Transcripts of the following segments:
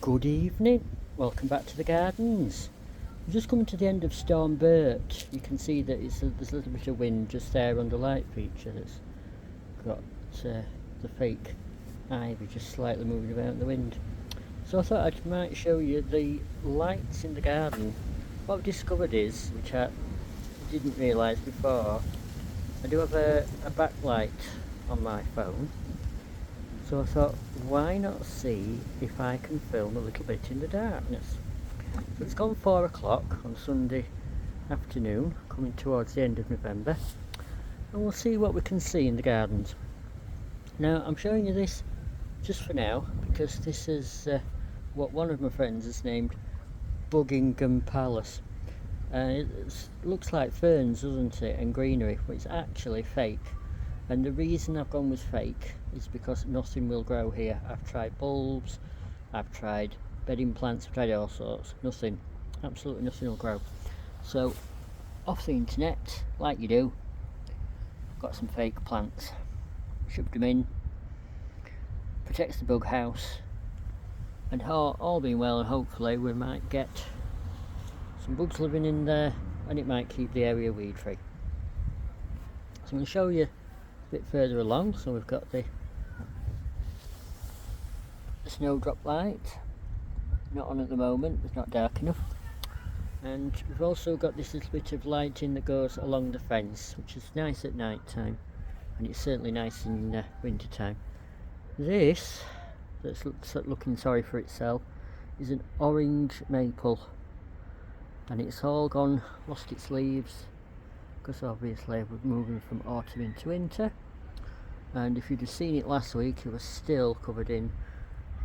Good evening, welcome back to the gardens. We're just coming to the end of Storm Bert. You can see that there's a little bit of wind just there on the light feature that's got the fake ivy just slightly moving about in the wind. So I thought I might show you the lights in the garden. What I've discovered is, which I didn't realise before, I do have a backlight on my phone. So I thought, why not see if I can film a little bit in the darkness? So it's gone 4 o'clock on Sunday afternoon, coming towards the end of November, and we'll see what we can see in the gardens. Now I'm showing you this just for now because this is what one of my friends has named Buckingham Palace. It looks like ferns, doesn't it, and greenery, but it's actually fake. And the reason I've gone with fake is because nothing will grow here. I've tried bulbs, I've tried bedding plants, I've tried all sorts. Nothing, absolutely nothing will grow. So off the internet, like you do, got some fake plants, shoved them in, protects the bug house, and all being well, and hopefully we might get some bugs living in there, and it might keep the area weed free. So I'm going to show you bit further along. So we've got the snowdrop light, not on at the moment, it's not dark enough, and we've also got this little bit of lighting that goes along the fence, which is nice at night time, and it's certainly nice in winter time. This that's looking sorry for itself is an orange maple, and it's all gone, lost its leaves, because obviously we're moving from autumn into winter. And if you'd have seen it last week, it was still covered in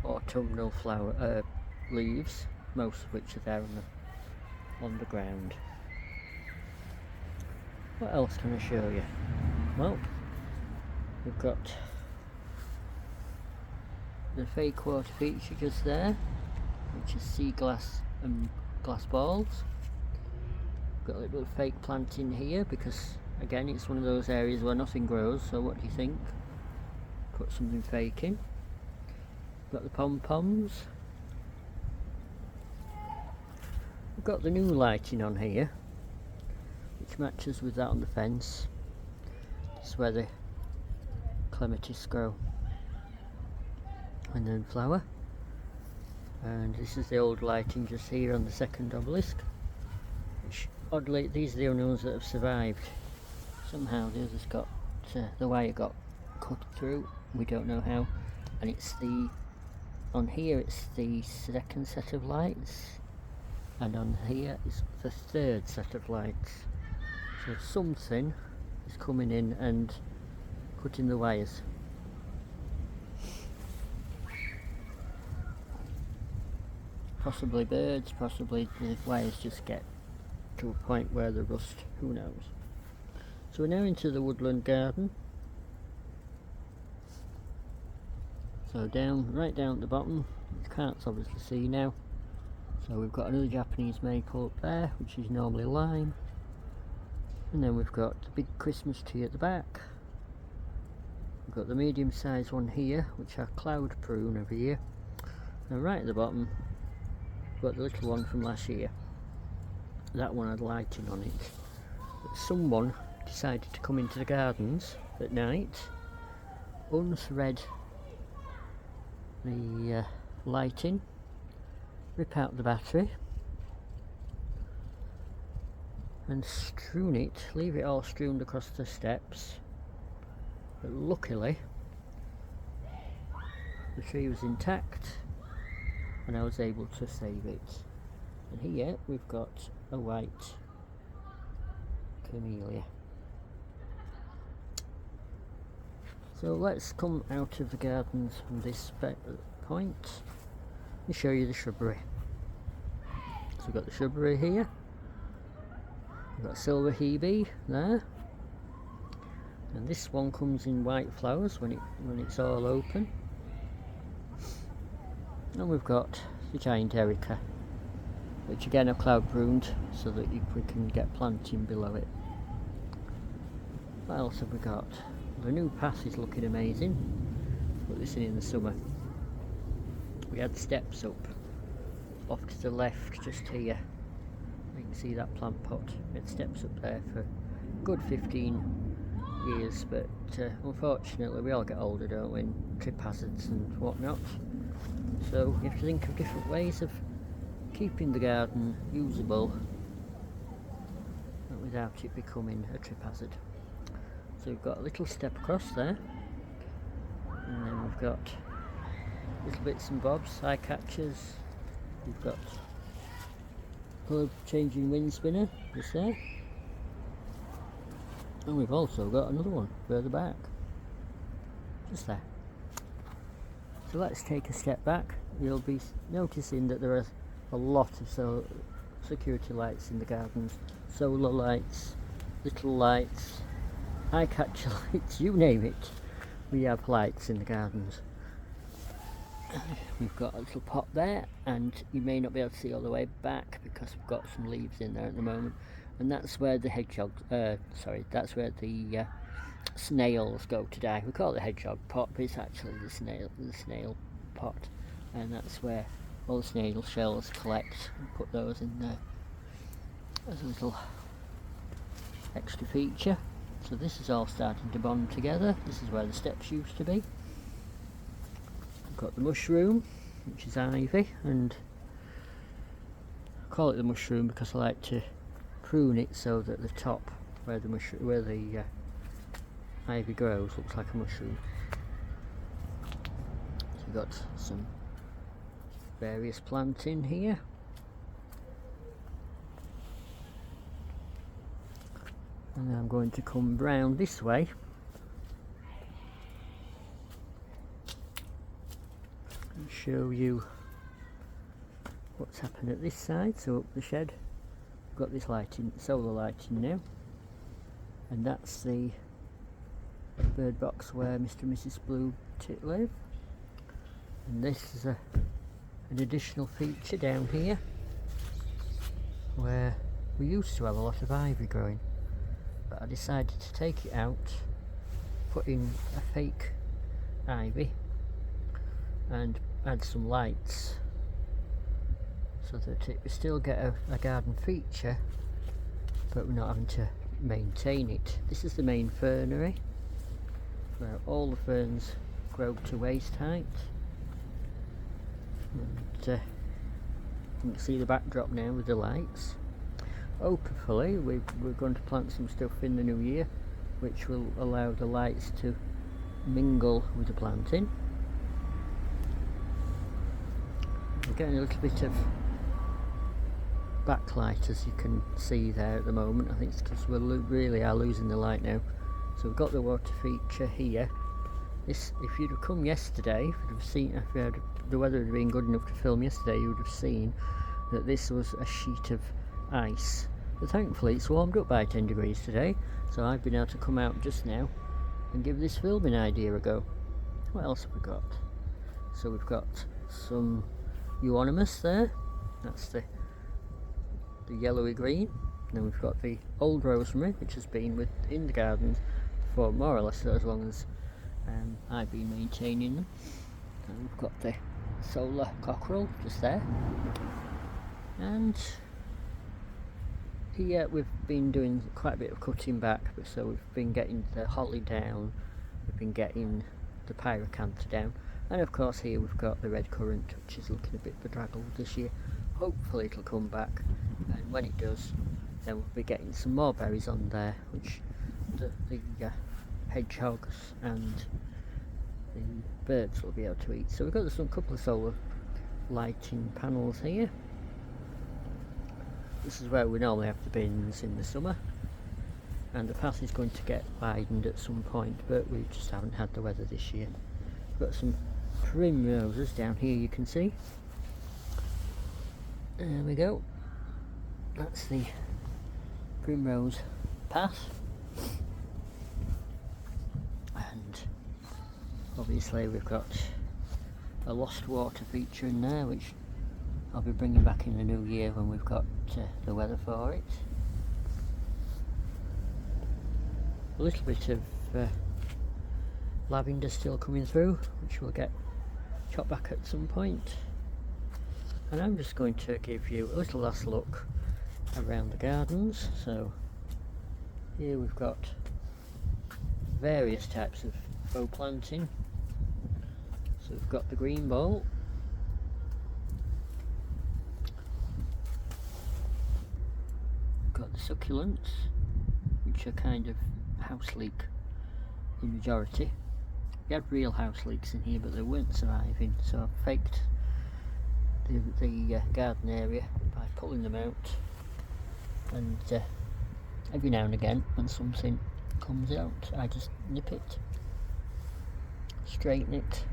autumnal flower leaves, most of which are there on the ground. What else can I show you? Well, we've got the fake water feature just there, which is sea glass and glass balls. Got a little fake plant in here because again it's one of those areas where nothing grows, so what do you think? Put something fake in. Got the pom-poms. We've got the new lighting on here, which matches with that on the fence. This is where the clematis grow and then flower. And this is the old lighting just here on the second obelisk, which oddly these are the only ones that have survived. Somehow the others got the wire got cut through, we don't know how, and it's on here it's the second set of lights, and on here is the third set of lights. So something is coming in and cutting the wires. Possibly birds, possibly the wires just get to a point where they rust, who knows. So we're now into the woodland garden. So right down at the bottom, you can't obviously see now. So we've got another Japanese maple up there, which is normally lime. And then we've got the big Christmas tree at the back. We've got the medium sized one here, which are cloud prune every year. And right at the bottom, we've got the little one from last year. That one had lighting on it. But someone decided to come into the gardens at night, unthread the lighting, rip out the battery, and leave it all strewn across the steps. But luckily the tree was intact and I was able to save it. And here we've got a white camellia. So let's come out of the gardens from this point and show you the shrubbery. So we've got the shrubbery here, we've got silver hebe there, and this one comes in white flowers when it's all open. And we've got the giant erica, which again I've cloud pruned so that we can get planting below it. What else have we got? The new path is looking amazing. Put this in the summer. We had steps up off to the left just here. You can see that plant pot. It steps up there for a good 15 years, but unfortunately we all get older, don't we, and trip hazards and whatnot. So you have to think of different ways of keeping the garden usable without it becoming a trip hazard. So we've got a little step across there, and then we've got little bits and bobs, eye catchers. We've got colour changing wind spinner just there, and we've also got another one further back, just there. So let's take a step back. You'll be noticing that there are a lot of security lights in the gardens, solar lights, little lights, eye catcher lights, you name it, we have lights in the gardens. We've got a little pot there, and you may not be able to see all the way back because we've got some leaves in there at the moment, and that's where the that's where the snails go to die. We call it the hedgehog pot, but it's actually the snail pot, and that's where all the snail shells collect and put those in there as a little extra feature. So this is all starting to bond together. This is where the steps used to be. We've got the mushroom, which is ivy, and I call it the mushroom because I like to prune it so that the top where the ivy grows looks like a mushroom. So we've got some various planting here. And I'm going to come round this way and show you what's happened at this side. So up the shed, we've got this lighting, solar lighting now, and that's the bird box where Mr. and Mrs. Blue Tit live. And this is an additional feature down here where we used to have a lot of ivy growing, but I decided to take it out, put in a fake ivy and add some lights so that it will still get a garden feature, but we're not having to maintain it. This is the main fernery where all the ferns grow to waist height. And you can see the backdrop now with the lights. Hopefully we're going to plant some stuff in the new year which will allow the lights to mingle with the planting. We're getting a little bit of backlight, as you can see there at the moment. I think it's because we really are losing the light now. So we've got the water feature here. This, if you'd have come yesterday, if the weather had been good enough to film yesterday, you would have seen that this was a sheet of ice. But thankfully it's warmed up by 10 degrees today, so I've been able to come out just now and give this filming idea a go. What else have we got? So we've got some euonymus there, that's the yellowy green. Then we've got the old rosemary, which has been in the gardens for more or less as long as I've been maintaining them. And we've got the solar cockerel just there, and here we've been doing quite a bit of cutting back, so we've been getting the holly down, we've been getting the pyracantha down, and of course here we've got the red currant, which is looking a bit bedraggled this year. Hopefully it'll come back, and when it does, then we'll be getting some more berries on there, which the hedgehogs and the birds will be able to eat. So we've got a couple of solar lighting panels here. This is where we normally have the bins in the summer, and the path is going to get widened at some point, but we just haven't had the weather this year. We've got some primroses down here, you can see. There we go. That's the primrose path. And obviously we've got a lost water feature in there, which I'll be bringing back in the new year when we've got the weather for it. A little bit of lavender still coming through, which we'll get chopped back at some point. and I'm just going to give you a little last look around the gardens. So here we've got various types of faux planting. So we've got the green ball, we've got the succulents, which are kind of house leek in majority. We had real house leeks in here, but they weren't surviving, so I faked the garden area by pulling them out, and every now and again when something comes out I just nip it, straighten it,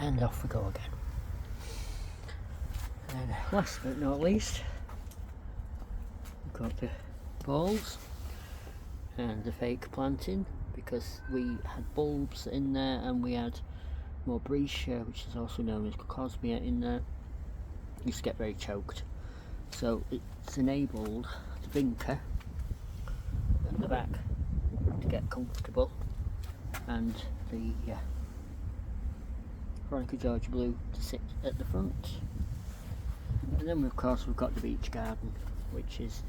and off we go again. And last but not least, we've got the balls and the fake planting, because we had bulbs in there and we had Morbrecia, which is also known as Cocosmia, in there. It used to get very choked, so it's enabled the vinca at the back to get comfortable, and the Veronica Georgia Blue to sit at the front. And then of course we've got the beach garden, which is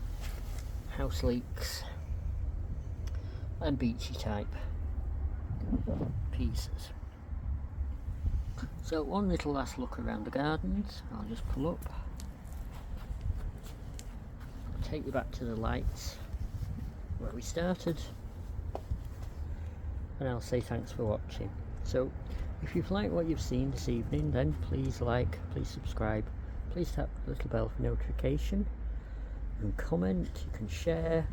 house leeks and beachy type pieces. So one little last look around the gardens. I'll just pull up, I'll take you back to the lights where we started, and I'll say thanks for watching. So if you've liked what you've seen this evening, then please like, please subscribe, please tap the little bell for notification. You can comment, you can share,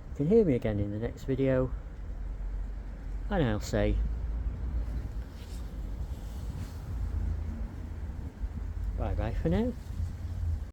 you can hear me again in the next video, and I'll say bye bye for now.